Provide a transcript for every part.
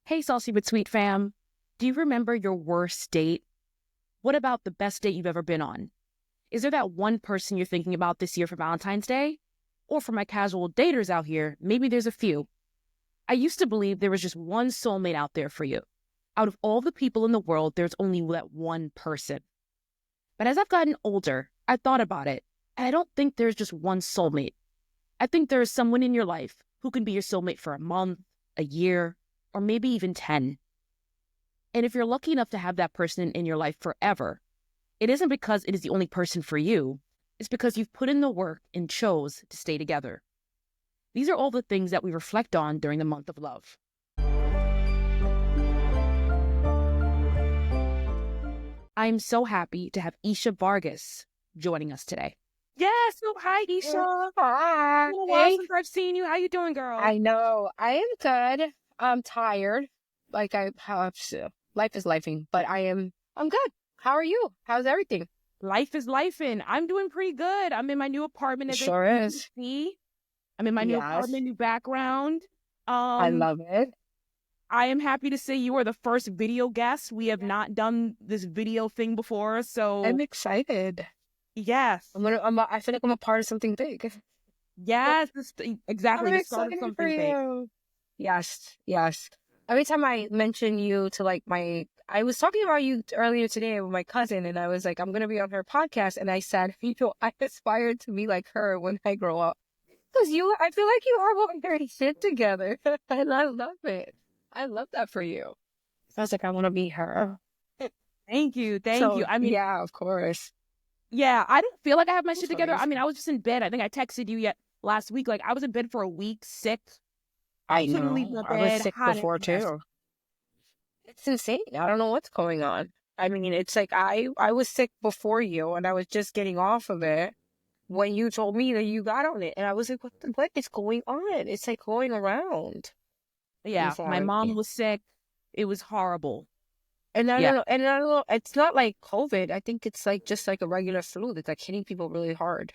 Hey, Saucy but Sweet fam. Do you remember your worst date? What about the best date you've ever been on? Is there that one person you're thinking about this year for Valentine's Day? Or for my casual daters out here, maybe there's a few. I used to believe there was just one soulmate out there for you. Out of all the people in the world, there's only that one person. But as I've gotten older, I thought about it, and I don't think there's just one soulmate. I think there is someone in your life who can be your soulmate for a month, a year, or maybe even 10. And if you're lucky enough to have that person in your life forever, it isn't because it is the only person for you. It's because you've put in the work and chose to stay together. These are all the things that we reflect on during the month of love. I'm so happy to have Isha Vargas joining us today. Yes. So hi, Isha. Hi. It's been a while since I've seen you. How you doing, girl? I know. I am good. I'm tired. Life is lifing, but I'm good. How are you? How's everything? Life is lifing. I'm doing pretty good. I'm in my new apartment. It sure is. I'm in my new apartment, new background. I love it. I am happy to say you are the first video guest. We have not done this video thing before, so I'm excited. Yes. I feel like I'm a part of something big. Yes, exactly. I'm excited for you. Yes. Every time I mention you to I was talking about you earlier today with my cousin, and I was like, I'm going to be on her podcast. And I said, I aspired to be like her when I grow up. Because I feel like you have all your shit together. And I love it. I love that for you. I was like, I want to be her. Thank you. I mean, yeah, of course. Yeah, I don't feel like I have my shit together. I mean, I was just in bed. I think I texted you last week. Like, I was in bed for a week, sick. I couldn't leave my bed. I was sick before too. It's insane. I don't know what's going on. I mean, it's like I was sick before you, and I was just getting off of it when you told me that you got on it, and I was like, what is going on? It's like going around. Yeah, my mom was sick. It was horrible. And I don't know. It's not like COVID. I think it's like just like a regular flu that's like hitting people really hard.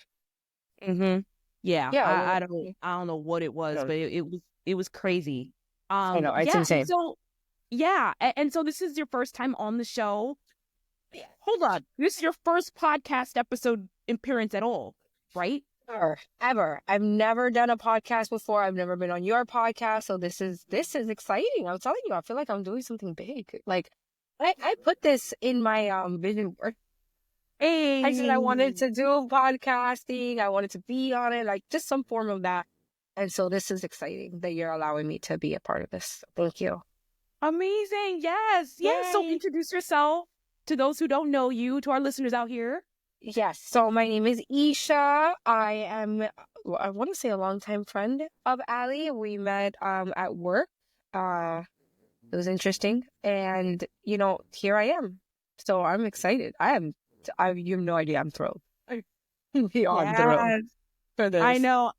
Mm-hmm. Yeah. I don't know what it was, but it was crazy. I know, it's insane. So and so this is your first time on the show. Hold on, this is your first podcast episode appearance at all, right? Ever. I've never done a podcast before. I've never been on your podcast, so this is exciting. I'm telling you, I feel like I'm doing something big. Like I put this in my vision board. Hey. I said I wanted to do podcasting. I wanted to be on it, like just some form of that. And so this is exciting that you're allowing me to be a part of this. Thank you. Amazing. Yes. Yes. So introduce yourself to those who don't know you, to our listeners out here. Yes. So my name is Isha. I am, I want to say, a longtime friend of Ali. We met at work. It was interesting. And, here I am. So I'm excited. You have no idea. I'm thrilled. I'm beyond thrilled for this. I know.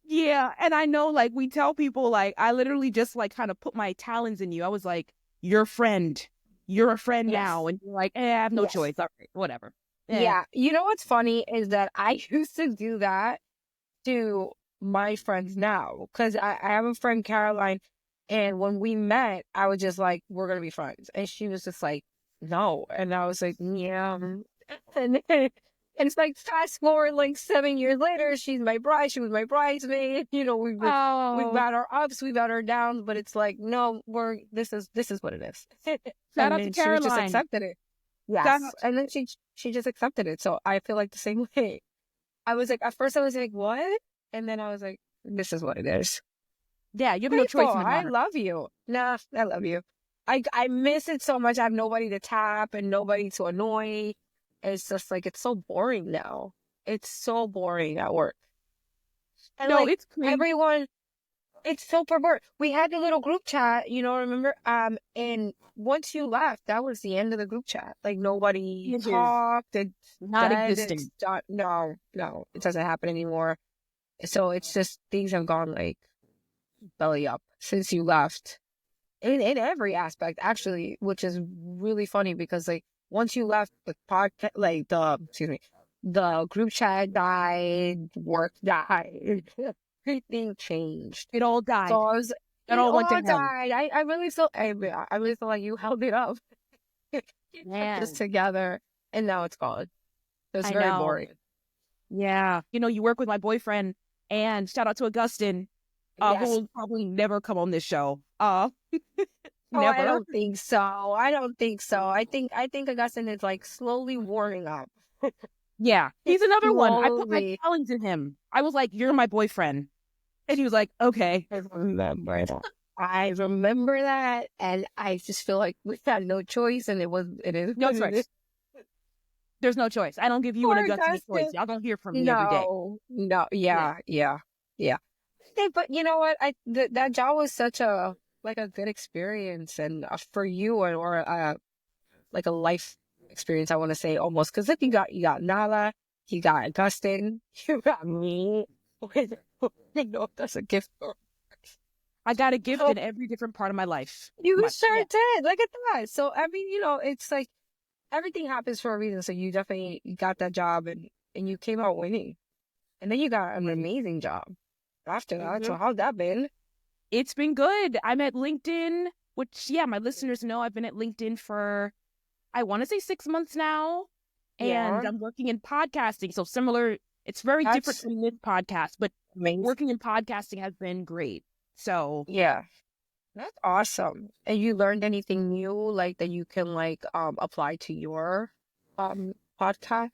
Yeah. And I know, like, we tell people, like, I literally just, like, kind of put my talons in you. I was like, you're a friend. You're a friend now. And you're like, I have no choice. All right, whatever. Yeah. You know what's funny is that I used to do that to my friends now. Because I have a friend, Caroline. And when we met, I was just like, we're going to be friends. And she was just like, no. And I was like, yeah. And it's like, fast forward like 7 years later, she's my bride. She was my bridesmaid. We've had our ups, we've had our downs, but it's like, no, this is what it is. Shout out to Caroline. She just accepted it. Yes. And then she just accepted it. So I feel like the same way. I was like, at first I was like, what? And then I was like, this is what it is. Yeah, you have no choice in the I matter. love you. Nah, I love you. I miss it so much. I have nobody to tap and nobody to annoy. It's just like, it's so boring now. It's so boring at work. And it's crazy. Everyone, it's so pervert. We had the little group chat, remember? And once you left, that was the end of the group chat. Like, nobody talked. It's not existing. No, it doesn't happen anymore. So it's just, things have gone like belly up since you left. In every aspect, actually, which is really funny because, like, once you left the podcast, like, the group chat died, work died, everything changed. It all died. So It all went to all him. died. I really feel, I really feel like you held it up. You kept this Man, together, and now it's gone. It's I very know. boring. Yeah. You work with my boyfriend, and shout out to Augustin, who Yes. will probably never come on this show. Oh, I Never. don't think so. I don't think so. I think Augustine is like slowly warming up. Yeah. He's another one. I put my Slowly. challenge in him. I was like, "You're my boyfriend," and he was like, "Okay." I remember that. I remember that, and I just feel like we had no choice, and it is No what it is. choice. There's no choice. I don't give you Poor and Augustin a choice. Augustine. Y'all gonna hear from me every day. No, no, Yeah. yeah. Hey, but you know what? That job was such a like a good experience, and for you, or like a life experience. I want to say almost because like you got Nala, you got Augustine, you got me. You know that's a gift. I got a gift in every different part of my life. You Yeah. sure did. Look at that. So I mean, it's like everything happens for a reason. So you definitely got that job, and you came out winning, and then you got an amazing job after that. So how's that been? It's been good. I'm at LinkedIn, which, yeah, my listeners know I've been at LinkedIn for, I want to say 6 months now. And Yeah, I'm working in podcasting. So similar, it's very different that's from this podcast, but amazing. working in podcasting has been great. So Yeah, that's awesome. And you learned anything new, like that you can like apply to your podcast?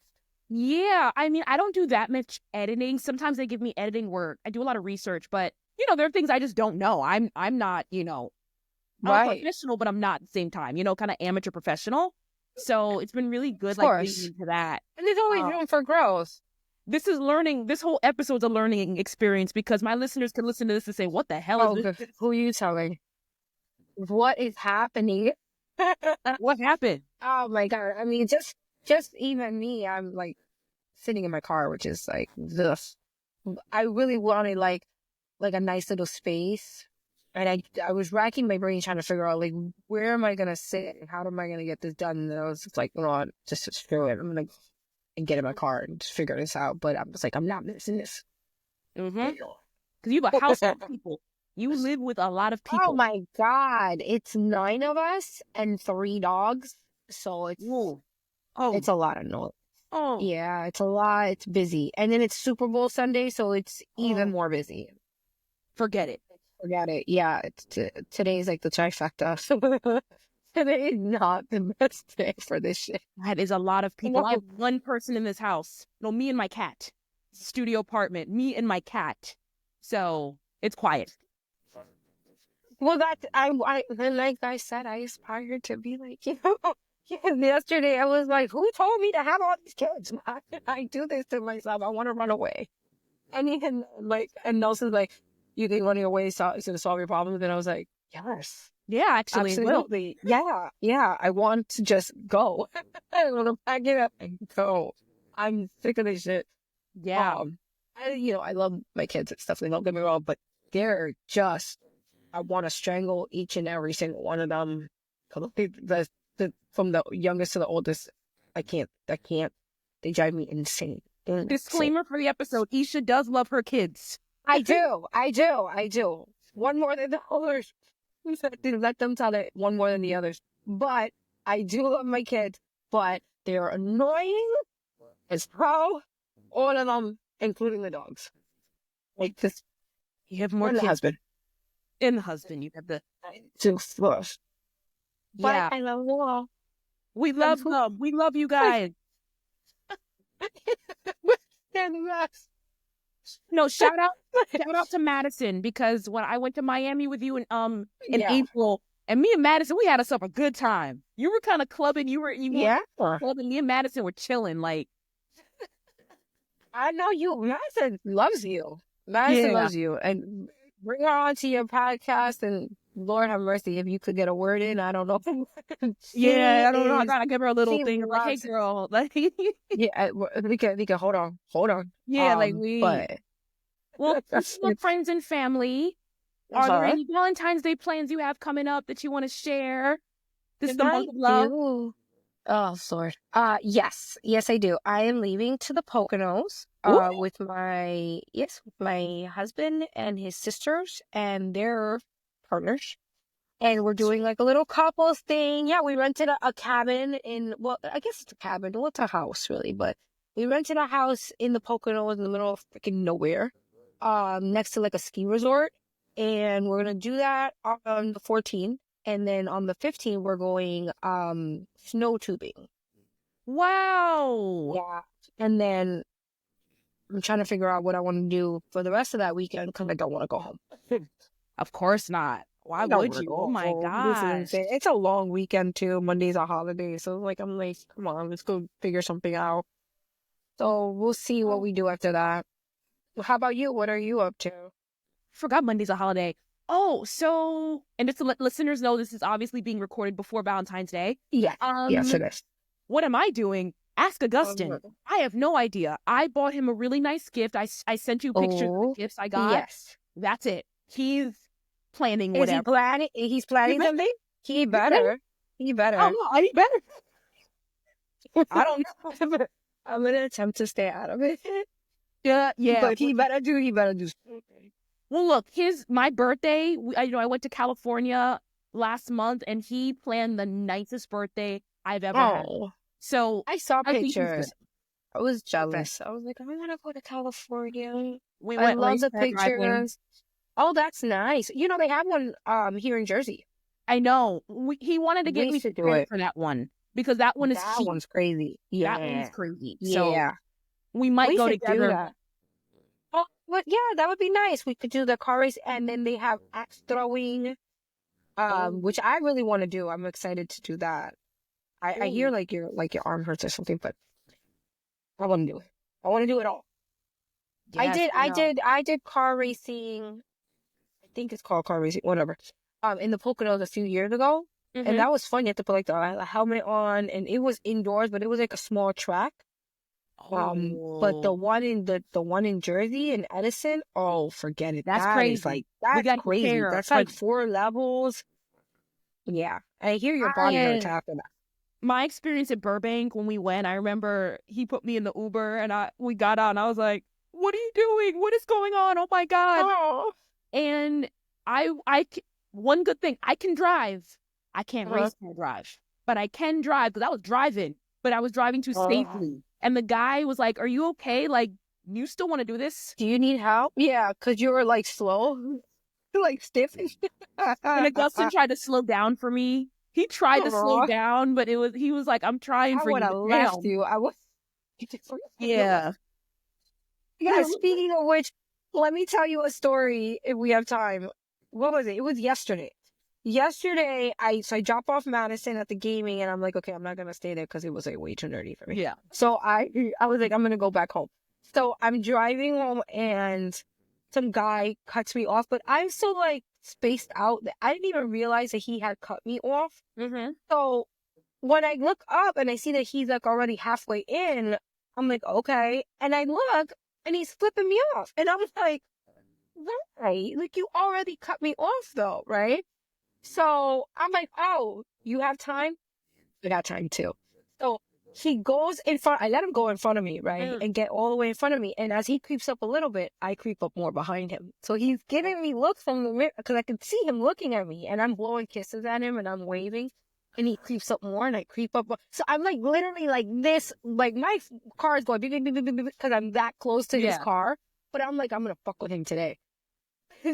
yeah, I mean, I don't do that much editing. Sometimes they give me editing work. I do a lot of research, but there are things I just don't know. I'm not, I'm a Right. professional, but I'm not at the same time, kind of amateur professional. So it's been really good, Of like getting course. into that. And there's always room for growth. This is learning. This whole episode's a learning experience because my listeners can listen to this and say, "What the hell is Oh, this? good. Who are you telling? What is happening? What happened?" Oh my God. I mean, just even me, I'm like sitting in my car, which is like this. I really wanted like a nice little space. And I was racking my brain trying to figure out like where am I gonna sit and how am I gonna get this done? And I was just like, no, just screw it. I'm gonna and get in my car and just figure this out. But I'm just like, I'm not missing this. Because you have a house full of people. You live with a lot of Oh people. my God. It's 9 of us and 3 dogs. So Whoa. it's a lot of noise. Oh. Yeah, it's a lot. It's busy. And then it's Super Bowl Sunday, so it's even more busy. Forget it. Forget it. Yeah, today's like the trifecta. Today is not the best day for this shit. That is a lot of people. No. I have one person in this house. No, me and my cat. Studio apartment. Me and my cat. So it's quiet. Well, and like I said, I aspire to be like, yesterday I was like, who told me to have all these kids? I do this to myself. I want to run away. And even and Nelson's like, you think running away is going to solve your problems? And I was like, yes. Yeah, actually, Absolutely. Yeah. I want to just go. I want to pack it up and go. I'm sick of this shit. Yeah. I love my kids and stuff. Don't get me wrong, but they're just, I want to strangle each and every single one of them. From the youngest to the oldest, I can't. They drive me insane. Disclaimer for the episode: Isha does love her kids. I do. One more than the others. Let them tell it one more than the others. But I do love my kids, but they're annoying as hell. All of them, including the dogs. Like this. You have more And kids. the husband. And the husband. You have the... Two first. But Yeah. I love them all. We love them. We love you guys. They're the best. No, shout out to Madison, because when I went to Miami with you in April, and me and Madison, we had us up a good time. You were kind of clubbing. You were clubbing. Me and Madison were chilling. Like, I know you. Madison loves you. Madison loves you, and bring her on to your podcast. And Lord have mercy, if you could get a word in, I don't know. I don't know. I gotta give her a little thing. I'm like, hey, girl, like, yeah, we can hold on. Yeah, well, friends and family. Are there any Valentine's Day plans you have coming up that you want to share? This is the month of love. Oh, Lord. Yes, I do. I am leaving to the Poconos with my husband and his sisters and their partners. And we're doing like a little couples thing. Yeah, we rented a cabin in, well, I guess it's a cabin. Well, it's a house really, but we rented a house in the Poconos in the middle of freaking nowhere, next to like a ski resort. And we're going to do that on the 14th. And then on the 15th, we're going snow tubing. Wow. Yeah. And then I'm trying to figure out what I want to do for the rest of that weekend because I don't want to go home. Of course not. Why would you? Oh my gosh. It's a long weekend too. Monday's a holiday. So like I'm like, come on, let's go figure something out. So we'll see what we do after that. How about you? What are you up to? Forgot Monday's a holiday. Oh, so, and just to let listeners know, this is obviously being recorded before Valentine's Day. Yeah. Yes, it is. What am I doing? Ask Augustin. I have no idea. I bought him a really nice gift. I sent you pictures of the gifts I got. Yes. That's it. He's planning whatever. Is he planning? He's planning something? He better. He better. Oh, he better. I don't know. I'm going to attempt to stay out of it. Yeah. But he better do something. Well, look, my birthday, I went to California last month and he planned the nicest birthday I've ever had. So I saw pictures. I was jealous. I was like, I want to go to California. I love the pictures. Oh, that's nice. You know, they have one here in Jersey. I know. He wanted to get me to do it for that one because that one is cheap. One's crazy. Yeah. That one's crazy. So yeah. We might go together. Do that. Oh, but yeah, that would be nice. We could do the car race and then they have axe throwing, which I really want to do. I'm excited to do that. I hear like your arm hurts or something, but I want to do it. I want to do it all. Yes, I did car racing. I think it's called car racing, whatever. In the Poconos a few years ago, and that was fun. You had to put like the helmet on, and it was indoors, but it was like a small track. But the one in Jersey in Edison, oh, forget it. That's crazy. That's crazy. That's like 4 levels. Yeah, I hear your body hurts after that. My experience at Burbank when we went, I remember he put me in the Uber and we got out and I was like, "What are you doing? What is going on? Oh my God!" Oh. And one good thing, I can drive. I can't race or drive, but I can drive because I was driving, but I was driving too safely. And the guy was like, "Are you okay? Like, you still want to do this? Do you need help?" Yeah, because you were like slow, like stiff. And Augustin tried to slow down for me. He tried to slow down, but he was like, "I'm trying for you." I would have left you. I was. Yeah. Yeah. Speaking of which, let me tell you a story if we have time. What was it? It was yesterday. Yesterday, I dropped off Madison at the gaming, and I'm like, okay, I'm not gonna stay there because it was like way too nerdy for me. Yeah. So I was like, I'm gonna go back home. So I'm driving home, and some guy cuts me off, but I'm so like spaced out that I didn't even realize that he had cut me off. Mm-hmm. So when I look up and I see that he's like already halfway in, I'm like, okay. And I look, and he's flipping me off, and I'm like, why? Like, you already cut me off though, right? So I'm like, oh, you have time? I got time too. So he goes in front. I let him go in front of me, right? And get all the way in front of me. And as he creeps up a little bit, I creep up more behind him. So he's giving me looks from the mirror because I can see him looking at me. And I'm blowing kisses at him and I'm waving. And he creeps up more and I creep up more. So I'm like literally like this. Like my car is going because I'm that close to his car. But I'm like, I'm going to fuck with him today.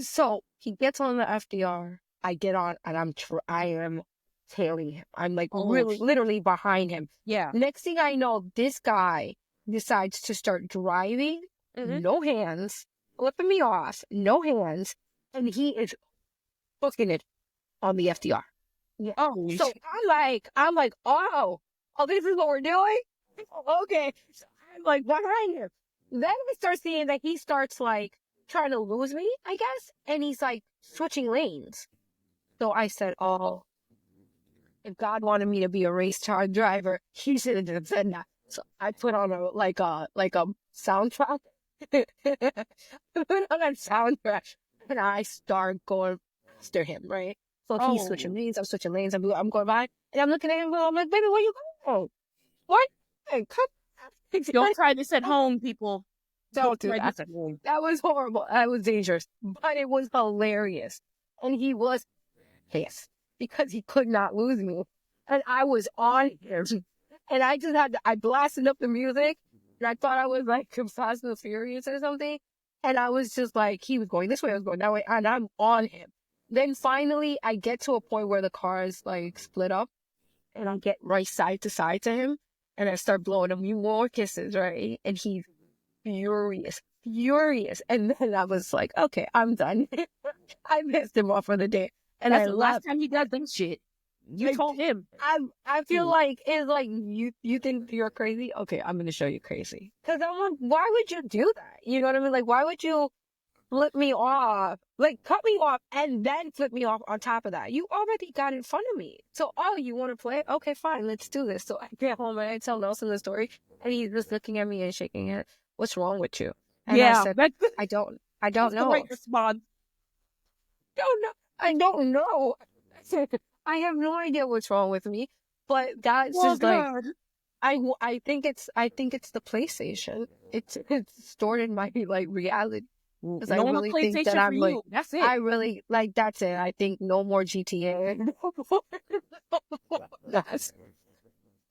So he gets on the FDR. I get on and I am tailing him. I'm like really, literally behind him. Yeah. Next thing I know, this guy decides to start driving, no hands, flipping me off, no hands, and he is booking it on the FDR. Yeah. Oh, so I'm like, oh, this is what we're doing? Okay. So I'm like behind him. Then I start seeing that he starts like trying to lose me, I guess, and he's like switching lanes. So I said, oh, if God wanted me to be a race car driver, he should have said that. So I put on a soundtrack. I put on a soundtrack and I start going after him, right? So he's switching lanes, I'm switching lanes, I'm going by, and I'm looking at him, I'm like, baby, where you going? What? Hey, come. Don't try this at home, people. Don't do that. That was horrible. That was dangerous, but it was hilarious. And he was pissed because he could not lose me. And I was on him. And I blasted up the music. And I thought I was like Fast and Furious or something. And I was just like, he was going this way, I was going that way. And I'm on him. Then finally, I get to a point where the cars like split up. And I get right side to side to him. And I start blowing him more kisses, right? And he's furious. And then I was like, okay, I'm done. I missed him off for the day. And That's I the left. last time he does that shit. You Like, told him. I feel like it's like you think you're crazy. Okay, I'm gonna show you crazy. Because I'm like, why would you do that? You know what I mean? Like, why would you flip me off? Like, cut me off and then flip me off on top of that. You already got in front of me. So, oh, you want to play? Okay, fine, let's do this. So I get home and I tell Nelson the story, and he's just looking at me and shaking it. What's wrong with you? And I said, I don't know. Right response. I don't know. I said, I have no idea what's wrong with me, but that's just like, I think it's the PlayStation. It's distorted my like reality. Because No I more really think that PlayStation I'm for like, you. That's it. I really like that's it. I think no more GTA.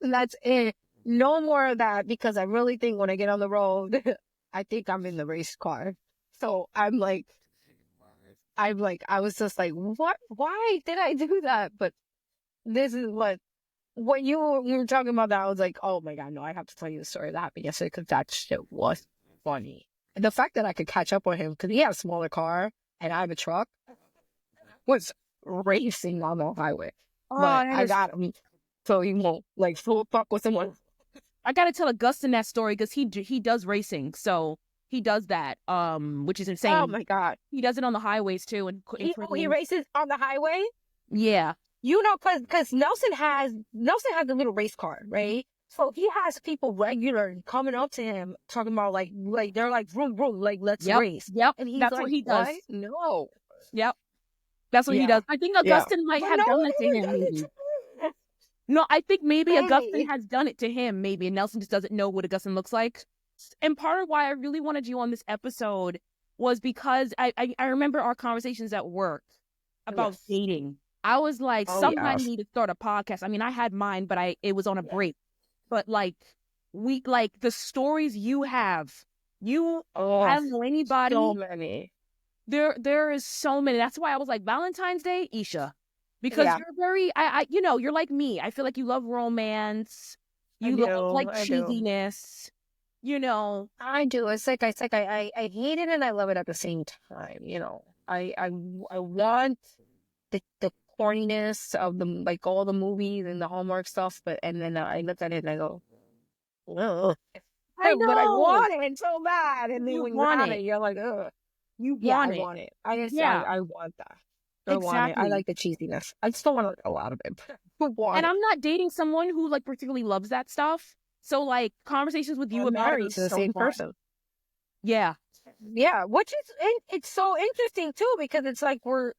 That's it. No more of that, because I really think when I get on the road, I think I'm in the race car. So I was just like, what? Why did I do that? But this is when you were talking about that, I was like, oh my God, no, I have to tell you the story that happened yesterday, because that shit was funny. And the fact that I could catch up with him, because he had a smaller car and I have a truck, was racing on the highway. But I got him, so he won't like full fuck with someone. I gotta tell Augustin that story because he does racing, so he does that, which is insane. Oh my God, he does it on the highways too, and he races on the highway. Yeah, you know, because Nelson has a little race car, right? So he has people regular coming up to him talking about like they're like vroom vroom, like let's race. Yep, and he's that's like, what he does. What? No. Yep, that's what he does. I think Augustin might have done it to him, maybe. No, I think maybe Augustin has done it to him, maybe, and Nelson just doesn't know what Augustin looks like. And part of why I really wanted you on this episode was because I remember our conversations at work about dating. I was like, somebody need to start a podcast. I mean, I had mine, but it was on a break. But like, the stories you have, I don't know anybody. So many. There is so many. That's why I was like, Valentine's Day, Isha. Because you're very, you're like me. I feel like you love romance. You love like cheesiness. You know, I do. It's like I hate it and I love it at the same time. You know, I want the corniness of the like all the movies and the Hallmark stuff, and then I look at it and I go, ugh. I know. But I want it so bad, and then when you have it, you're like, ugh. I want it. I want that. I exactly. want it. I like the cheesiness. I just don't want a lot of it. And I'm not dating someone who like particularly loves that stuff. So like conversations with you about it to the same person. Yeah. Yeah, which is it's so interesting too, because it's like we're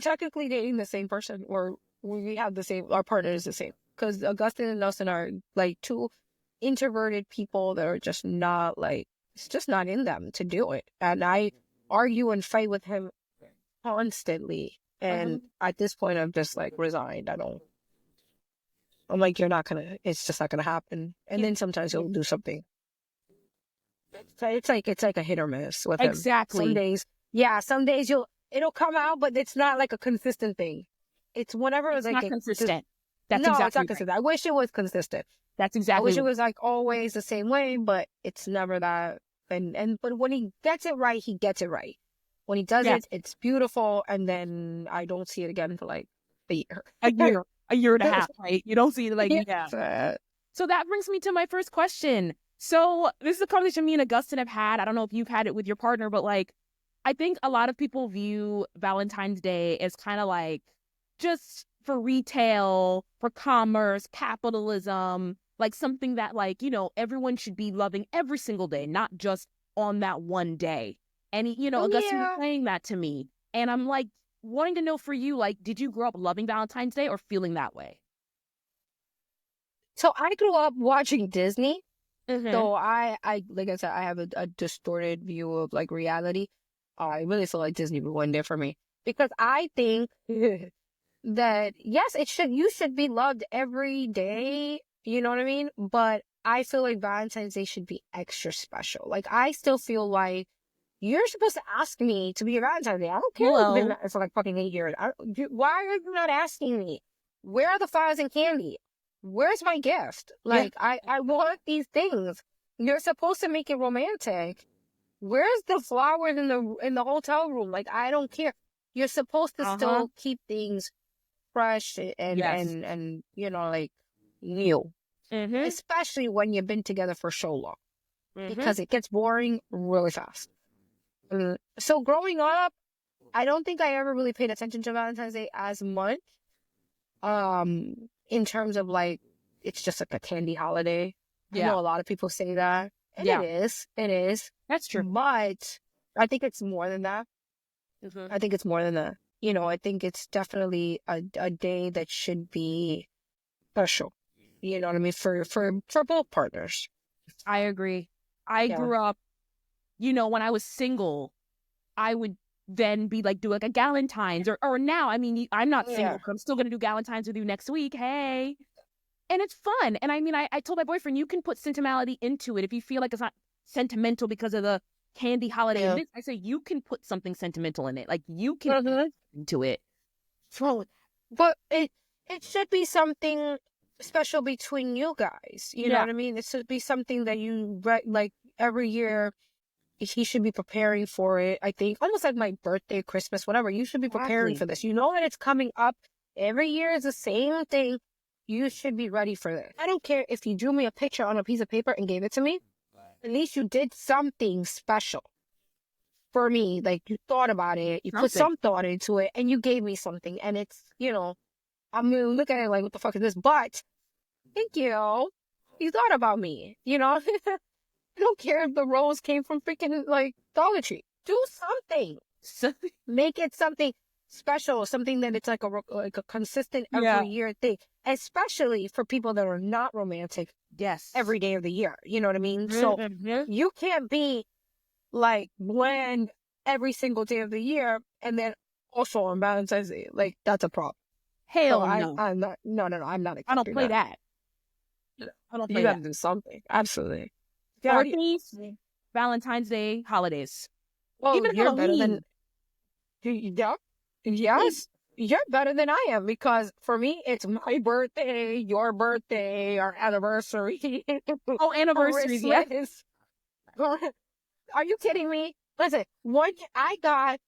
technically dating the same person, or we have the same, our partner is the same. Because Augustin and Nelson are like two introverted people that are just not like, it's just not in them to do it. And I argue and fight with him constantly. And at this point, I'm just like resigned. I'm like, it's just not gonna happen. And then sometimes he'll do something. It's like a hit or miss with him. Exactly. Some days it'll come out, but it's not like a consistent thing. It's whenever it's like not consistent. That's no, exactly it's not consistent. Right. I wish it was consistent. That's exactly. I wish it was like always the same way, but it's never that. But when he gets it right, he gets it right. When he does it, it's beautiful, and then I don't see it again for like a year. A year and a half, right? You don't see it like yeah. So that brings me to my first question. So this is a conversation me and Augustin have had. I don't know if you've had it with your partner, but like, I think a lot of people view Valentine's Day as kind of like just for retail, for commerce, capitalism, like something that like, everyone should be loving every single day, not just on that one day. And, Augustin was saying that to me. And I'm like, wanting to know for you, like, did you grow up loving Valentine's Day or feeling that way? So I grew up watching Disney. So I like I said, I have a distorted view of like reality. I really feel like Disney ruined it for me. because I think that yes, you should be loved every day. You know what I mean? But I feel like Valentine's Day should be extra special. Like I still feel like you're supposed to ask me to be your Valentine's Day. I don't care if it's been married for like fucking 8 years. Why are you not asking me? Where are the flowers and candy? Where's my gift? Like I want these things. You're supposed to make it romantic. Where's the flowers in the hotel room? Like I don't care. You're supposed to still keep things fresh and you know, like new. Especially when you've been together for so long. Because it gets boring really fast. So growing up, I don't think I ever really paid attention to Valentine's Day as much. In terms of like, it's just like a candy holiday. I know a lot of people say that. And it is. That's true. But I think it's more than that. I think it's more than that. You know, I think it's definitely a day that should be special. You know what I mean? For both partners. I agree. I grew up, you know, when I was single, I would then be like, do like a Galentine's or now, I mean, I'm not single, but I'm still going to do Galentine's with you next week. Hey. And it's fun. And I mean, I told my boyfriend, you can put sentimentality into it. If you feel like it's not sentimental because of the candy holiday, I say you can put something sentimental in it. Like you can put into it. But it should be something special between you guys. You know what I mean? It should be something that you like every year. He should be preparing for it. I think almost like my birthday, Christmas, whatever. You should be preparing for this. You know that it's coming up. Every year is the same thing. You should be ready for this. I don't care if you drew me a picture on a piece of paper and gave it to me. At least you did something special for me. Like you thought about it. You put some thought into it and you gave me something. And it's, you know, I'm going to look at it like, what the fuck is this? But thank you. You thought about me, you know? I don't care if the rose came from freaking like Dollar Tree. Do something. Make it something special, something that it's like a consistent every year thing. Especially for people that are not romantic. Yes. Every day of the year. You know what I mean? So you can't be like bland every single day of the year and then also on Valentine's Day. Like that's a problem. Hell so no. I'm not. No. I'm not. I don't play that. I don't play You gotta do something. Absolutely. Parties, Valentine's Day, holidays. Well, even you're Halloween. better than yes. You're better than I am because for me it's my birthday, your birthday, our anniversary. Oh, anniversaries, yes. Are you kidding me? Listen, when I got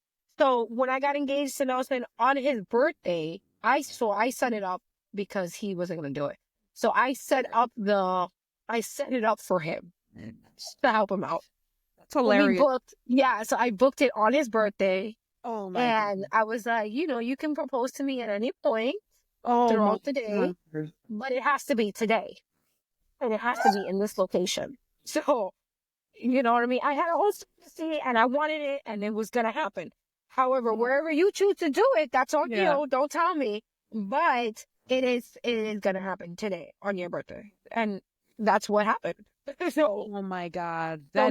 engaged to Nelson on his birthday, I set it up because he wasn't gonna do it. So I set it up for him to help him out. That's hilarious. So I booked it on his birthday. Oh my And I was like, you know, you can propose to me at any point throughout the day, but it has to be today. And it has to be in this location. So, you know what I mean? I had a whole fantasy and I wanted it and it was going to happen. However, wherever you choose to do it, that's on you. Don't tell me. But it is going to happen today on your birthday. And that's what happened. So, oh my God. So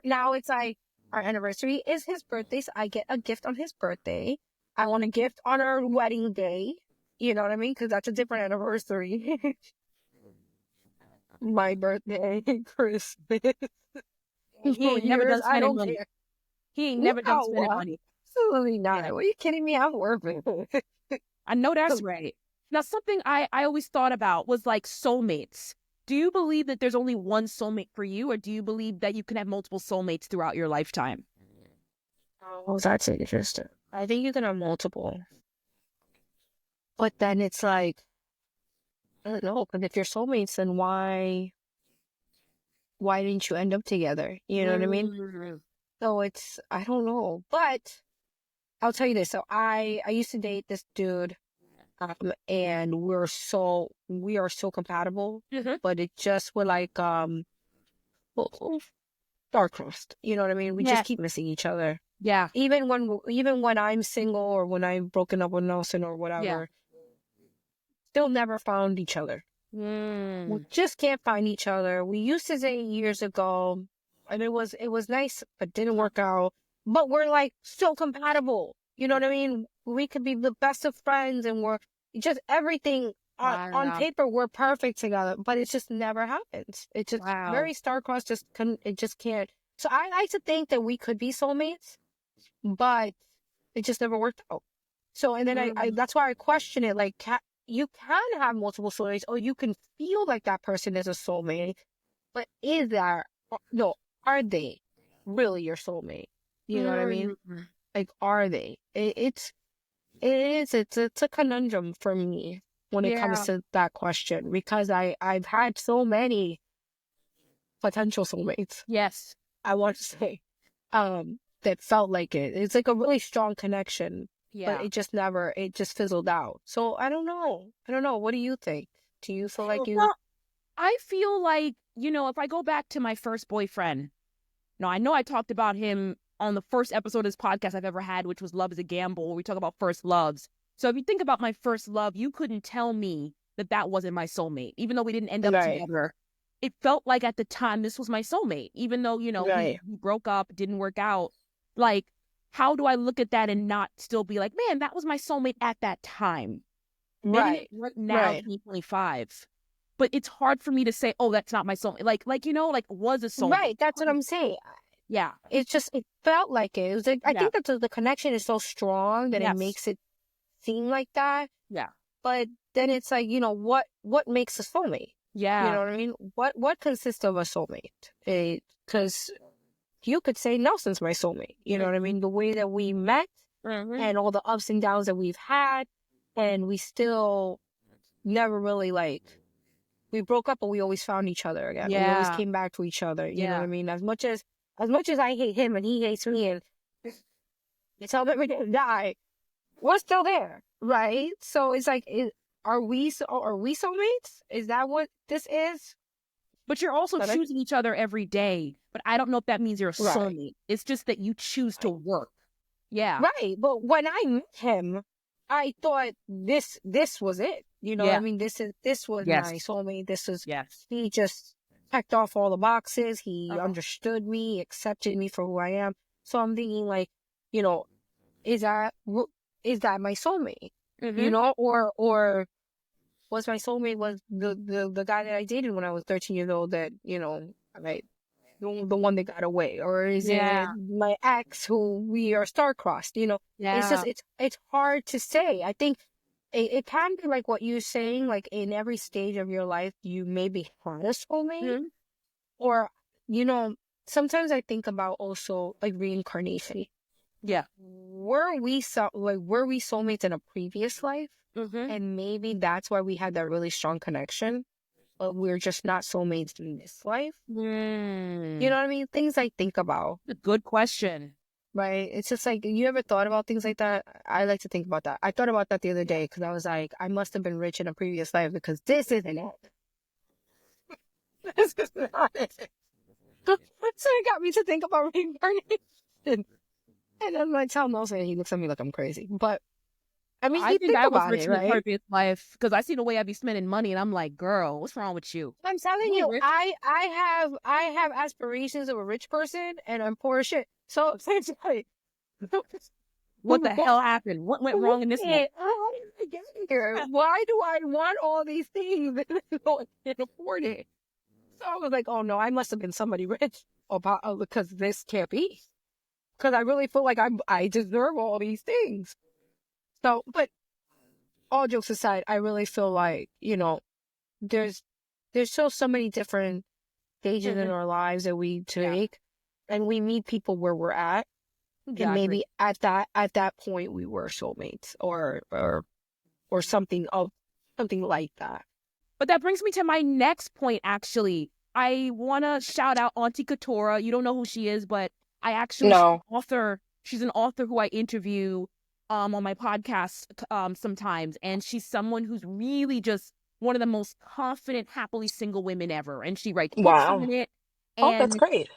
now it's like, our anniversary is his birthday, so I get a gift on his birthday. I want a gift on our wedding day. You know what I mean? Because that's a different anniversary. My birthday, Christmas. He ain't never done spending money. He ain't never done spending money. Absolutely not. Are you kidding me? I'm working. I know that's right. Now, something I always thought about was like soulmates. Do you believe that there's only one soulmate for you, or do you believe that you can have multiple soulmates throughout your lifetime? Oh, that's interesting. I think you can have multiple. But then it's like, I don't know, because if you're soulmates, then why didn't you end up together? You know what I mean? So it's, I don't know. But I'll tell you this. So I used to date this dude. And we are so compatible, but it just were like star-crossed. You know what I mean? We just keep missing each other. Yeah. Even when I'm single or when I'm broken up with Nelson or whatever, still never found each other. We just can't find each other. We used to date years ago, and it was nice, but didn't work out. But we're like so compatible. You know what I mean? We could be the best of friends and we're just everything on Wow. paper, we're perfect together, but it just never happens. It's just Wow. very star-crossed, it just can't. So I like to think that we could be soulmates, but it just never worked out. So, and then I that's why I question it. Like, you can have multiple soulmates, or you can feel like that person is a soulmate, but no, are they really your soulmate? You know what I mean? Like, are they? It's a conundrum for me when it comes to that question, because I've had so many potential soulmates, Yes. I want to say, that felt like it. It's like a really strong connection, but Yeah. it just fizzled out. So I don't know. What do you think? Do you feel like you? Well, I feel like, if I go back to my first boyfriend, now I know I talked about him on the first episode of this podcast I've ever had, which was Love is a Gamble, where we talk about first loves. So if you think about my first love, you couldn't tell me that wasn't my soulmate, even though we didn't end up together. It felt like at the time this was my soulmate, even though, we broke up, didn't work out. Like, how do I look at that and not still be like, man, that was my soulmate at that time? Maybe right now, 2025. But it's hard for me to say, oh, that's not my soulmate. Like, was a soulmate. Right, that's what I'm saying. Yeah. It felt like it. It was like, I think that the connection is so strong that it makes it seem like that. Yeah. But then it's like, what makes a soulmate? Yeah. You know what I mean? What consists of a soulmate? Because you could say Nelson's my soulmate. You know what I mean? The way that we met and all the ups and downs that we've had, and we still never really we broke up, but we always found each other again. We always came back to each other. You know what I mean? As much as I hate him and he hates me, and it's all that we didn't die, we're still there, right? So it's like, are we soulmates? Is that what this is? But you're also choosing each other every day. But I don't know if that means you're a soulmate. It's just that you choose to work. Yeah. Right. But when I met him, I thought this was it. You know what I mean? This was my soulmate. This is, he just checked off all the boxes. He understood me, accepted me for who I am. So I'm thinking, like, is that my soulmate? Or was my soulmate was the guy that I dated when I was 13 years old that, the one that got away? Or is it my ex who we are star-crossed? It's just, it's hard to say. I think it can be like what you're saying, like in every stage of your life, you maybe had a soulmate. Or, sometimes I think about also like reincarnation. Yeah. Were we soulmates in a previous life? And maybe that's why we had that really strong connection, but we're just not soulmates in this life. You know what I mean? Things I think about. A good question. Right? It's just like, you ever thought about things like that? I like to think about that. I thought about that the other day because I was like, I must have been rich in a previous life because this isn't it. This is not it. So it got me to think about reincarnation. And then I tell Nelson, and he looks at me like I'm crazy. But I mean, I think I was rich in right? a previous life because I see the way I be spending money, and I'm like, girl, what's wrong with you? I'm telling you, I have aspirations of a rich person, and I'm poor as shit. So essentially, what the hell happened? What went wrong in this one? How did I get here? Why do I want all these things and I can't afford it? So I was like, oh no, I must have been somebody rich, because this can't be. Because I really feel like I deserve all these things. So, but all jokes aside, I really feel like, there's still so many different stages in our lives that we take, and we meet people where we're at, and maybe at that point we were soulmates or something like that. But that brings me to my next point. Actually, I want to shout out Auntie Katora. You don't know who she is, but I actually she's an author. She's an author who I interview on my podcast sometimes, and she's someone who's really just one of the most confident, happily single women ever, and she writes books on it. And, that's great.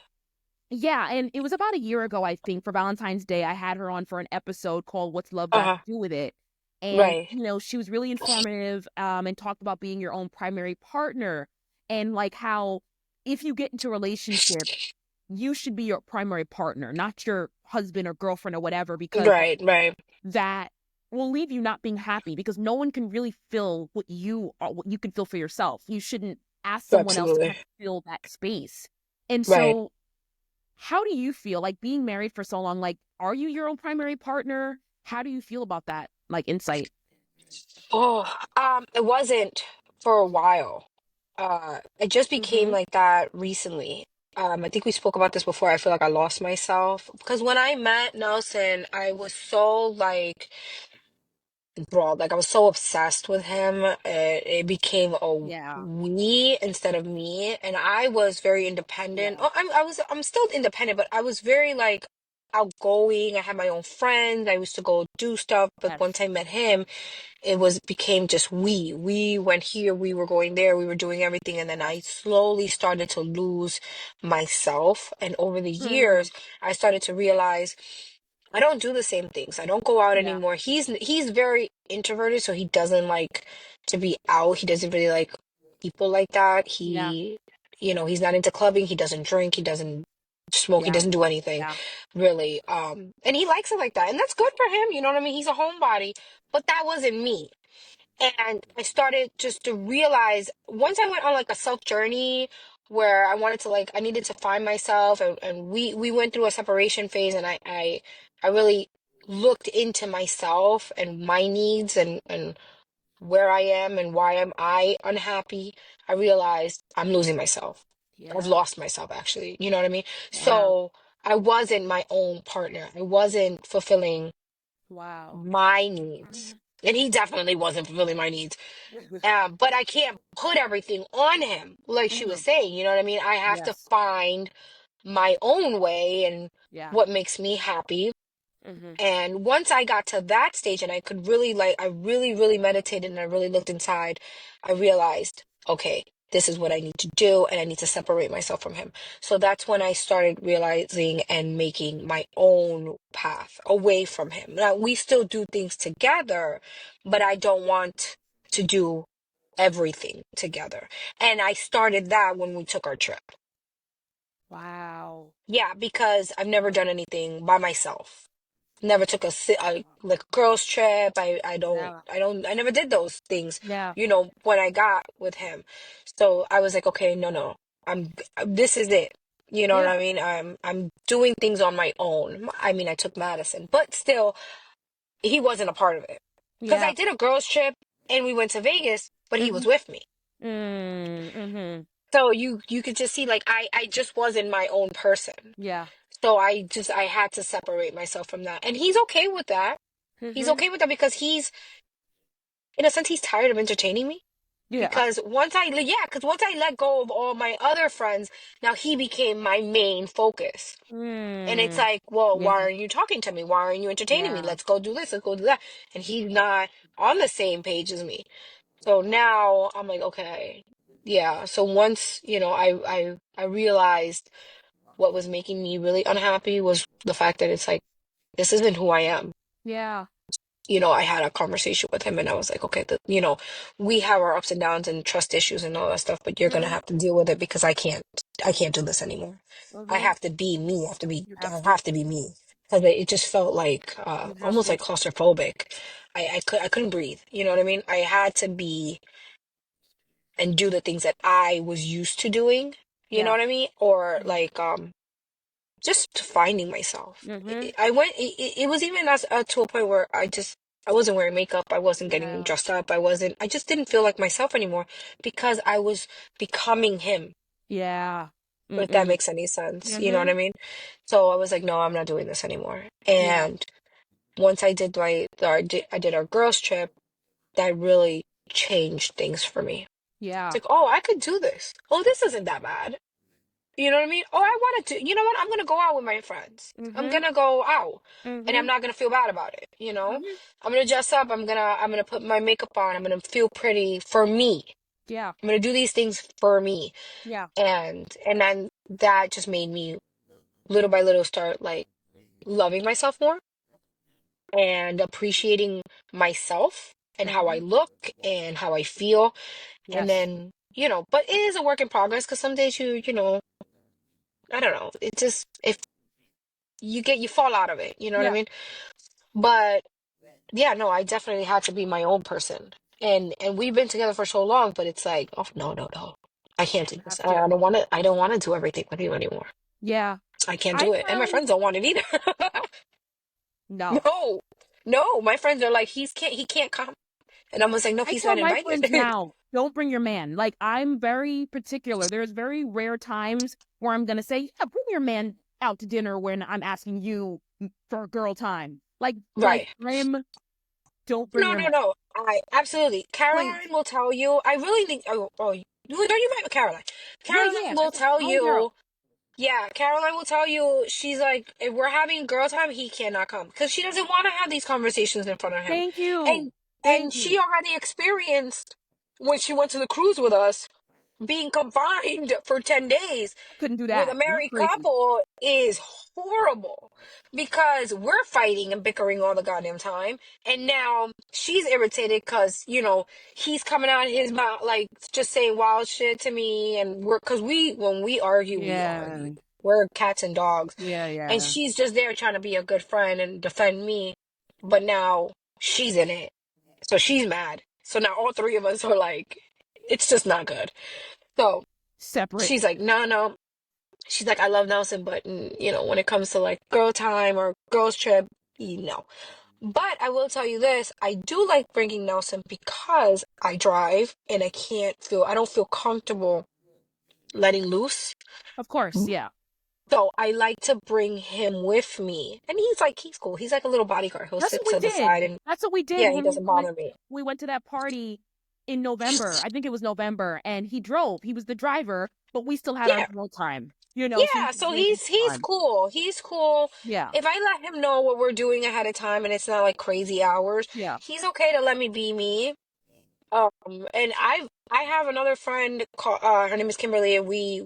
Yeah, and it was about a year ago, I think, for Valentine's Day, I had her on for an episode called "What's Love Got to Do with It," and she was really informative and talked about being your own primary partner, and like how if you get into a relationship, you should be your primary partner, not your husband or girlfriend or whatever, because Right, right. that will leave you not being happy, because no one can really feel what you can feel for yourself. You shouldn't ask someone else to Absolutely. kind of fill that space. And Right. so how do you feel like being married for so long? Like, are you your own primary partner? How do you feel about that? Like, insight. Oh, it wasn't for a while. It just became Mm-hmm. like that recently. I think we spoke about this before. I feel like I lost myself because when I met Nelson, I was so like enthralled. Like I was so obsessed with him. It became a Yeah. we instead of me, and I was very independent. Yeah. Oh, I'm still independent, but I was very like outgoing. I had my own friends. I used to go do stuff. But Yes. once I met him, it was became just we went here, we were going there, we were doing everything, and then I slowly started to lose myself. And over the Mm-hmm. years I started to realize I don't do the same things. I don't go out Yeah. anymore. He's very introverted, so he doesn't like to be out. He doesn't really like people like that. Yeah. He's not into clubbing. He doesn't drink. He doesn't smoke. He Yeah. doesn't do anything Yeah. really. And he likes it like that, and that's good for him. You know what I mean? He's a homebody, but that wasn't me. And I started just to realize once I went on like a self journey where I wanted to like I needed to find myself, and we went through a separation phase, and I really looked into myself and my needs, and where I am and why am I unhappy. I realized I'm losing myself. I've Yeah. lost myself actually. You know what I mean? Wow. So I wasn't my own partner. I wasn't fulfilling Wow. my needs. And he definitely wasn't fulfilling my needs. But I can't put everything on him, like she was Mhm. saying. You know what I mean? I have to Yes. find my own way and Yeah. what makes me happy. Mm-hmm. And once I got to that stage and I could really like, I really, really meditated and I really looked inside, I realized, okay, this is what I need to do and I need to separate myself from him. So that's when I started realizing and making my own path away from him. Now, we still do things together, but I don't want to do everything together. And I started that when we took our trip. Wow. Yeah, because I've never done anything by myself. Never took a like a girls trip. Yeah. I never did those things, Yeah. when I got with him. So I was like, okay, no, no, this is it. You know what Yeah. I mean? I'm doing things on my own. I mean, I took Madison, but still, he wasn't a part of it. Because I Yeah. did a girls trip and we went to Vegas, but he Mm-hmm. was with me. Mm-hmm. So you could just see like I just wasn't my own person. Yeah. So I had to separate myself from that. And he's okay with that. He's Mm-hmm. okay with that because in a sense, he's tired of entertaining me. Yeah. Because once I let go of all my other friends, now he became my main focus. And it's Mm. like, well, why Yeah. aren't you talking to me? Why aren't you entertaining me? Yeah. Let's go do this. Let's go do that. And he's not on the same page as me. So now I'm like, okay, yeah. So once, I realized what was making me really unhappy was the fact that it's like, this isn't who I am. Yeah. I had a conversation with him and I was like, okay, we have our ups and downs and trust issues and all that stuff, but you're gonna Mm-hmm. have to deal with it because I can't do this anymore. I Mm-hmm. have to be me. You I have to. have to be me. Because it just felt like You have almost to. like claustrophobic. I couldn't breathe. You know what I mean? I had to be and do the things that I was used to doing. You know Yeah. what I mean? Or Mm-hmm. like just finding myself. Mm-hmm. I went. It was even to a point where I wasn't wearing makeup. I wasn't getting Yeah. dressed up. I wasn't. I just didn't feel like myself anymore because I was becoming him. Yeah. If that Mm-mm. makes any sense, you know what Mm-hmm. I mean? So I was like, no, I'm not doing this anymore. Yeah. And once I did our girls trip, that really changed things for me. It's Yeah. like, oh, I could do this. Oh, this isn't that bad. You know what I mean? Oh, I wanted to, you know what? I'm going to go out with my friends. I'm Mm-hmm. going to go out and I'm Mm-hmm. not going to feel bad about it. Mm-hmm. I'm going to dress up. I'm going to put my makeup on. I'm going to feel pretty for me. Yeah. I'm going to do these things for me. Yeah. And then that just made me little by little start like loving myself more and appreciating myself and how I Mm-hmm. look and how I feel. And Yes. then, but it is a work in progress because some days I don't know. It just, if you fall out of it, you know what I Yeah. mean? But yeah, no, I definitely had to be my own person. And we've been together for so long, but it's like, oh no, no, no. I can't do this. Have to. I don't want to do everything with you anymore. Yeah. I can't I do it. And my found friends don't want it either. no. No. No, my friends are like, he can't come. And I'm just like, no, I he's tell not my invited. friends now, don't bring your man. Like, I'm very particular. There's very rare times where I'm gonna say, yeah, bring your man out to dinner when I'm asking you for girl time. Like Right. I'm don't bring No, your no, man. no. I absolutely. Please. Caroline will tell you. I really think. Oh, you met with Caroline. Yeah, Caroline yeah. will That's tell my homegirl. you. Yeah, Caroline will tell you. She's like, if we're having girl time, he cannot come because she doesn't want to have these conversations in front of him. Thank you. And Thank she you. already experienced when she went to the cruise with us being confined for 10 days I couldn't do with a that. You're married crazy. couple is horrible because we're fighting and bickering all the goddamn time. And now she's irritated because, he's coming out of his mouth, like just saying wild shit to me. And because when we argue, we Yeah. argue. We're cats and dogs. Yeah, And yeah. she's just there trying to be a good friend and defend me. But now she's in it. So she's mad. So now all three of us are like, it's just not good. So Separate. she's like, no, no. She's like, I love Nelson, but when it comes to like girl time or girls trip, no. But I will tell you this, I do like bringing Nelson because I drive and I don't feel comfortable letting loose. Of course, yeah. So I like to bring him with me. And he's cool. He's like a little bodyguard. He'll That's sit what we to the did. side and That's what we did yeah, he when doesn't bother me. we went to that party in November. I think it was November, and he drove. He was the driver, but we still had our Yeah. girl time. You know, so we Yeah, could so drink and have he's fun. cool. He's cool. Yeah, If I let him know what we're doing ahead of time and it's not like crazy hours, yeah, he's okay to let me be me. And I have another friend called her name is Kimberly, and we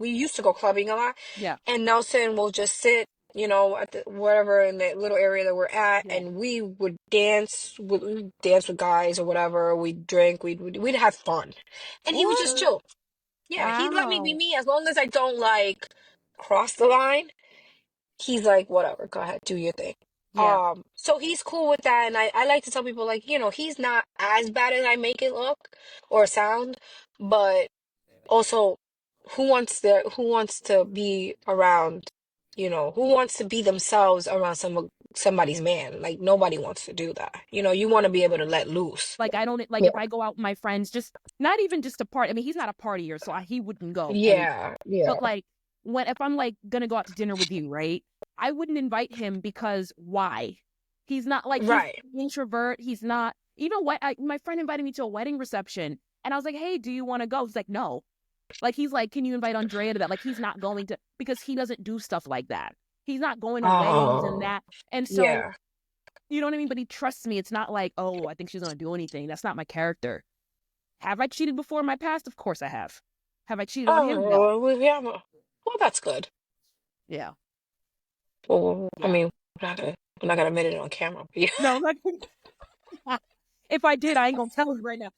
used to go clubbing a lot. yeah, And Nelson will just sit, at the whatever in the little area that we're at, yeah. and we would we'd dance with guys or whatever. We'd drink, we'd have fun, and he would just What? chill. Yeah, he'd let me be Wow. me as long as I don't like cross the line. He's like, whatever, go ahead, do your thing. Yeah. So he's cool with that, and I like to tell people like, he's not as bad as I make it look or sound, but also who wants to be around, who wants to be themselves around somebody's man? Like nobody wants to do that. You want to be able to let loose. Like I don't like Yeah. if I go out with my friends, just not even just a party. I mean, he's not a partier, so he wouldn't go anyway. Yeah, yeah. But like if I'm like gonna go out to dinner with you, right? I wouldn't invite him because why? He's not like he's Right. an introvert. He's not even what my friend invited me to a wedding reception, and I was like, hey, do you want to go? He's like, no. Like he's like, can you invite Andrea to that? Like he's not going to because he doesn't do stuff like that. He's not going to weddings and Oh, that. And so yeah. you know what I mean? But he trusts me. It's not like, oh, I think she's gonna do anything. That's not my character. Have I cheated before in my past? Of course I have. Have I cheated on him? No. Oh, yeah. Well, that's good. Yeah. Well, I Yeah. mean, we're not gonna admit it on camera. But yeah, No, like if I did, I ain't gonna tell you right now.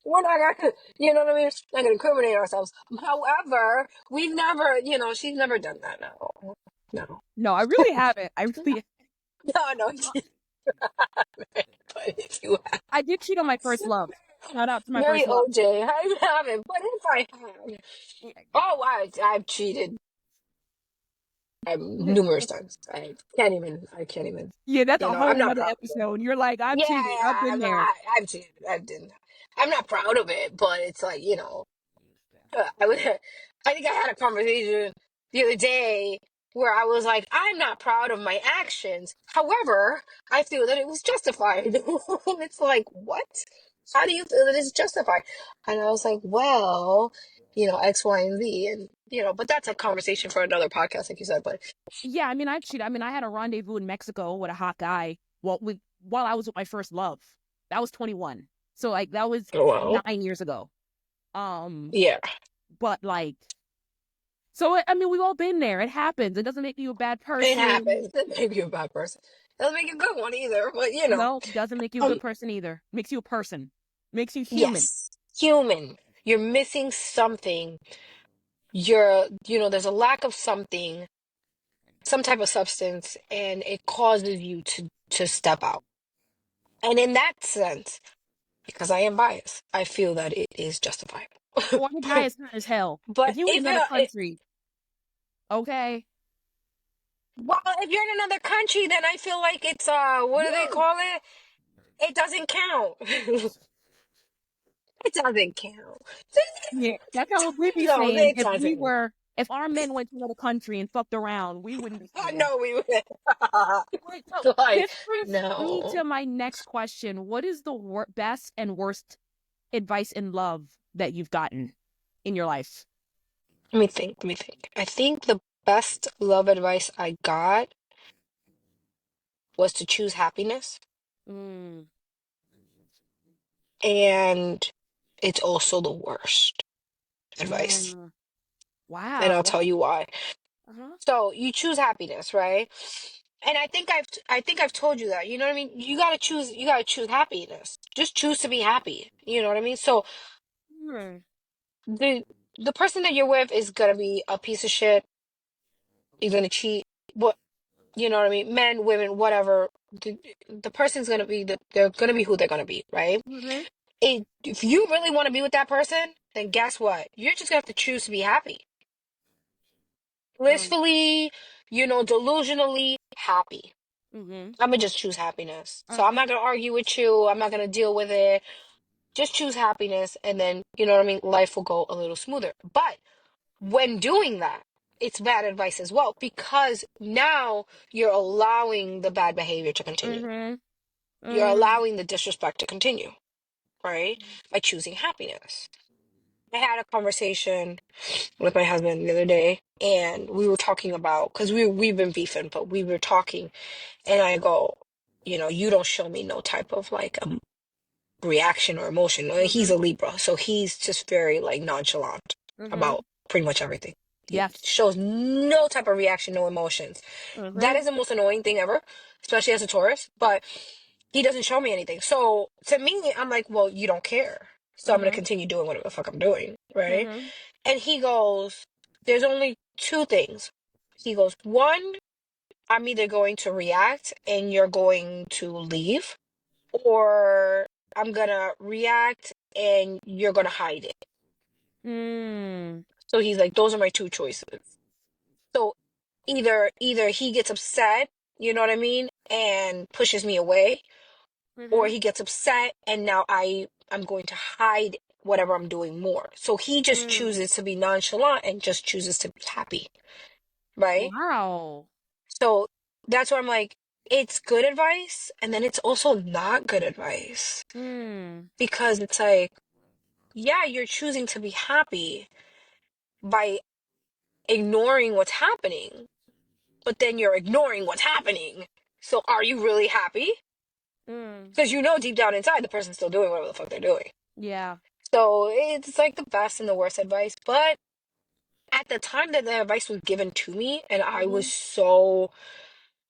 we're not gonna, you know what I mean? Not gonna incriminate ourselves. However, we've never, she's never done that. No, no, No, I really haven't. I really no, no. But if you have, I did cheat on my first love. Shout out to my very first love. OJ, I haven't. But if I have, oh, I've cheated numerous times. I can't even. Yeah, that's a I'm whole not nother proud. episode. And you're like, I've Yeah, cheated. I've yeah, been there. I've cheated. I didn't. I'm not proud of it, but it's like, I would. I think I had a conversation the other day where I was like, I'm not proud of my actions. However, I feel that it was justified. And it's like, what? How do you feel that it's justified? And I was like, well, X, Y, and Z, and but that's a conversation for another podcast, like you said. But Yeah, I mean, I cheated. I mean, I had a rendezvous in Mexico with a hot guy while I was with my first love. That was 21. So like that was well, 9 years ago. yeah, But like so I mean, we've all been there. It happens. It doesn't make you a bad it person. happens. It doesn't make you a bad person. It doesn't make you a good one either. But No, doesn't make you a um, good person either. Makes you a person. Makes you human. yes, human. You're missing something there's a lack of something, some type of substance, and it causes you to step out. And in that sense, because I am biased, I feel that it is justifiable. Or the guy is hot as hell. But If you in if another it, country, okay. well, if you're in another country, then I feel like it's what do they Woo! call it? It doesn't count. It doesn't count. Yeah, that's how we be No, saying. it doesn't. If our men went to another country and fucked around, we wouldn't be I saying that. know we would. Wait, so Like, this brings me no. to my next question. What is the best and worst advice in love that you've gotten in your life? Let me think. Let me think. I think the best love advice I got was to choose happiness. Mm, And it's also the worst advice. mm, And I'll wow. tell you why. Uh-huh. So you choose happiness, right? And I think I've told you that. You know what I mean? You gotta choose happiness. Just choose to be happy. You know what I mean? So Mm, the the person that you're with is gonna be a piece of shit. He's gonna cheat. What you know what I mean? Men, women, whatever. The person's gonna be they're gonna be who they're gonna be, right? mm-hmm, If you really want to be with that person, then guess what? You're just gonna have to choose to be happy. mm, Blissfully, delusionally happy. mm-hmm, I'm gonna just choose happiness. So I'm uh-huh, not gonna argue with you. I'm not gonna deal with it. Just choose happiness, and then, you know what I mean? Life will go a little smoother. But when doing that, it's bad advice as well, because now you're allowing the bad behavior to continue. mm-hmm, You're mm, allowing the disrespect to continue, right? By choosing happiness. I had a conversation with my husband the other day, and we were talking about, because we've been beefing, but we were talking, and I go, you don't show me no type of like reaction or emotion. He's mm-hmm, a Libra, so he's just very like nonchalant mm-hmm. about pretty much everything. He Yes. shows no type of reaction, no emotions. That Mm-hmm, is the most annoying thing ever, especially as a Taurus, but he doesn't show me anything. So to me, I'm like, well, you don't care. So I'm gonna mm-hmm, continue doing whatever the fuck I'm doing, right? mm-hmm, And he goes, there's only two things. He goes, one, I'm either going to react and you're going to leave, or I'm gonna react and you're gonna hide it. mm, So he's like, those are my two choices. So either he gets upset, you know what I mean, and pushes me away, or mm-hmm, he gets upset and now I'm going to hide whatever I'm doing more. So he just mm. chooses to be nonchalant and just chooses to be happy, right? Wow. So that's why I'm like, it's good advice, and then it's also not good advice. Mm, Because it's like, yeah, you're choosing to be happy by ignoring what's happening, but then you're ignoring what's happening. So are you really happy? mm, Because deep down inside the person's still doing whatever the fuck they're doing. yeah. So it's like the best and the worst advice. But at the time that the advice was given to me and I Mm-hmm. was so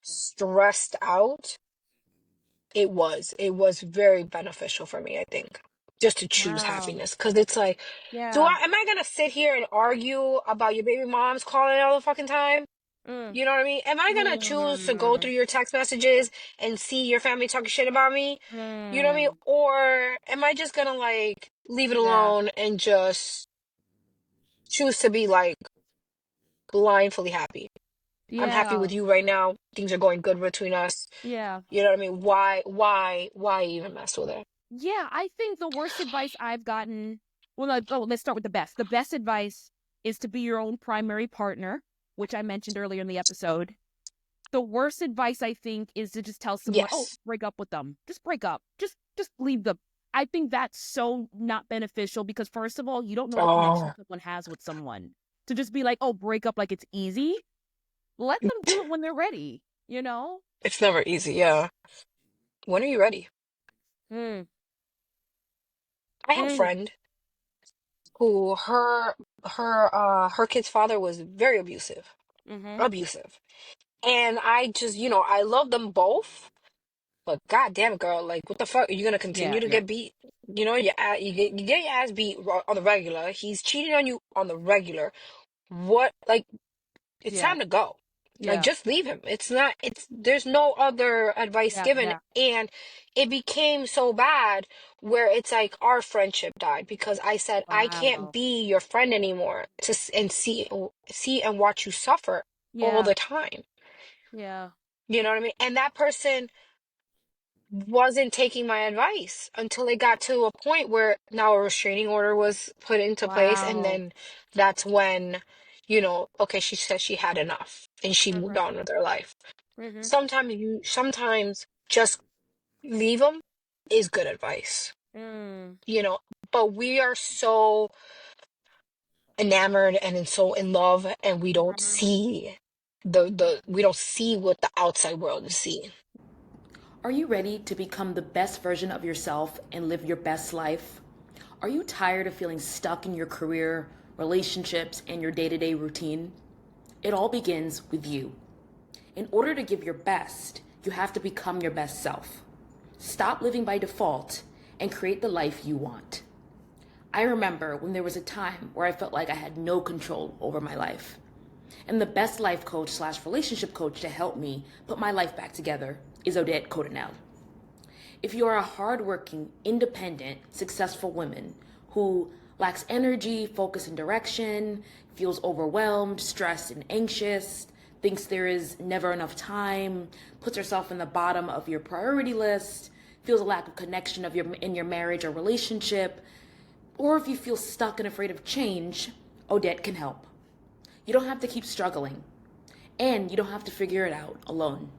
stressed out, it was very beneficial for me, I think, just to choose Wow. happiness. Because it's like, Yeah. am I gonna sit here and argue about your baby mom's calling all the fucking time? Mm, You know what I mean? Am I gonna choose to go mm, through your text messages and see your family talking shit about me? You know what I mean? mm. Or am I just gonna like leave it Yeah. alone and just choose to be like blindly happy? I'm happy Yeah. with you right now. Things are going good between us. Yeah. You know what I mean? Why even mess with it? Yeah. I think the worst advice I've gotten, well, no, oh, let's start with the best. The best advice is to be your own primary partner, which I mentioned earlier in the episode. The worst advice I think is to just tell someone, "Oh, Yes. break up with them. Just break up. Just leave them." I think that's so not beneficial because first of all, you don't know the connection Oh, someone has with someone. To just be like, "Oh, break up like it's easy." Let them do it when they're ready, you know? it's never easy. Yeah. When are you ready? Mm, I have a mm, friend who her kid's father was very abusive. mm-hmm. Abusive. And I just, I love them both. But god damn it, girl, like what the fuck? Are you gonna Yeah, continue to yeah. get beat? You get your ass beat on the regular. He's cheating on you on the regular. what, like, it's Yeah. time to go. Like, Yeah. just leave him. There's no other advice Yeah. given. Yeah. And it became so bad where it's like our friendship died because I said, I can't Wow. be your friend anymore and see and watch you suffer all Yeah. the time. Yeah. You know what I mean? And that person wasn't taking my advice until it got to a point where now a restraining order was put into place. And Wow. then that's when, okay, she said she had enough and she moved Mhm. on with her life. Mhm. Sometimes just leave them is good advice, Mm. but we are so enamored and so in love, and we don't Mhm. see we don't see what the outside world is seeing. Are you ready to become the best version of yourself and live your best life? Are you tired of feeling stuck in your career, relationships, and your day-to-day routine? It all begins with you. In order to give your best, you have to become your best self. Stop living by default and create the life you want. I remember when there was a time where I felt like I had no control over my life. And the best life coach slash relationship coach to help me put my life back together is Odette Codenel. If you are a hardworking, independent, successful woman who lacks energy, focus, and direction, feels overwhelmed, stressed, and anxious, thinks there is never enough time, puts herself in the bottom of your priority list, feels a lack of connection in your marriage or relationship, or if you feel stuck and afraid of change, Odette can help. You don't have to keep struggling, and you don't have to figure it out alone.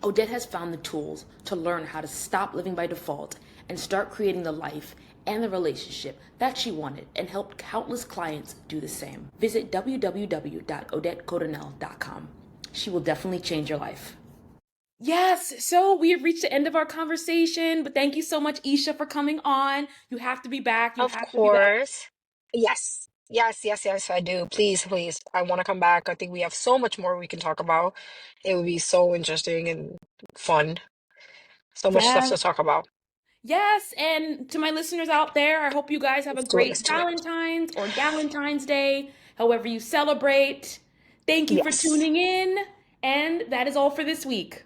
Odette has found the tools to learn how to stop living by default and start creating the life and the relationship that she wanted, and helped countless clients do the same. Visit www.odettecodenel.com. She will definitely change your life. Yes, so we have reached the end of our conversation, but thank you so much, Isha, for coming on. You have to be back. You Of have to be back. course. Yes. Yes, yes, yes, I do. Please, please. I want to come back. I think we have so much more we can talk about. It would be so interesting and fun. So much stuff Yes. to talk about. Yes, and to my listeners out there, I hope you guys have a Let's do it. great Let's do it. Valentine's or Galentine's Day, however you celebrate. Thank you for Yes. tuning in, and that is all for this week.